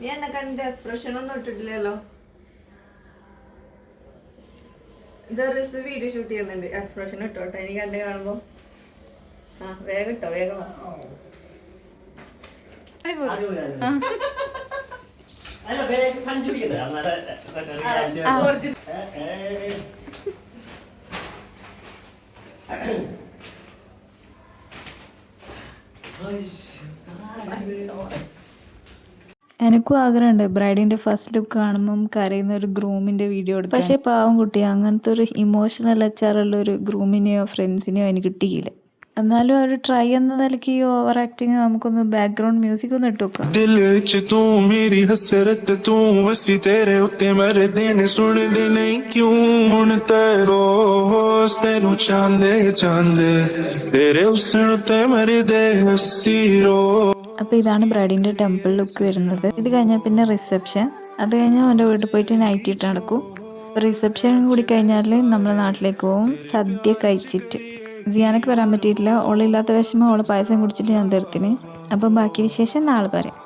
നീ എന്നെ കണ്ട എക്സ്പ്രഷൻ ഒന്നും ഇട്ടിട്ടില്ലല്ലോ. ഇതൊരു വീഡിയോ ഷൂട്ട് ചെയ്യുന്നുണ്ട്. എക്സ്പ്രഷൻ ഇട്ടോട്ടെ എനിക്ക് കണ്ട് കാണുമ്പോ. ആ വേഗം ഇട്ടോ, വേഗം വാ. എനിക്കും ആഗ്രഹമുണ്ട് ബ്രൈഡിൻ്റെ ഫസ്റ്റ് ലുക്ക് കാണുമ്പം കരയുന്ന ഒരു ഗ്രൂമിൻ്റെ വീഡിയോ എടുക്കും. പക്ഷേ പാവം കുട്ടി അങ്ങനത്തെ ഒരു ഇമോഷണൽ അച്ചാറുള്ള ഒരു ഗ്രൂമിനെയോ ഫ്രണ്ട്സിനെയോ എനിക്ക് കിട്ടിയില്ല. എന്നാലും ഒരു ട്രൈ എന്ന നിലയ്ക്ക് ഈ ഓവർ ആക്ടിങ് നമുക്കൊന്ന് ബാക്ക്ഗ്രൗണ്ട് മ്യൂസിക് ഒന്ന് ഇട്ട് വെക്കാം. दिल विच तू मेरी हसरत तू वसी तेरे उत्ते मरदे ने सुन दे नहीं क्यों हुण तेरो तेनू चांदे चांदे तेरे हुस्न ते मरदे हसी रो. അപ്പോൾ ഇതാണ് ബ്രൈഡിൻ്റെ ടെമ്പിൾ ലുക്ക് വരുന്നത്. ഇത് കഴിഞ്ഞാൽ പിന്നെ റിസപ്ഷൻ. അത് കഴിഞ്ഞാൽ അവൻ്റെ വീട്ടിൽ പോയിട്ട് നൈറ്റ് ഇട്ട് നടക്കും. റിസപ്ഷൻ കൂടി കഴിഞ്ഞാൽ നമ്മളെ നാട്ടിലേക്ക് പോകും സദ്യ കഴിച്ചിട്ട്. സിയാനക്ക് വരാൻ പറ്റിയിട്ടില്ല. ഓളില്ലാത്ത വിഷമം ഓള് പായസം കുടിച്ചിട്ട് ഞാൻ തീർത്തിന്. അപ്പം ബാക്കി വിശേഷം നാളെ പറയാം.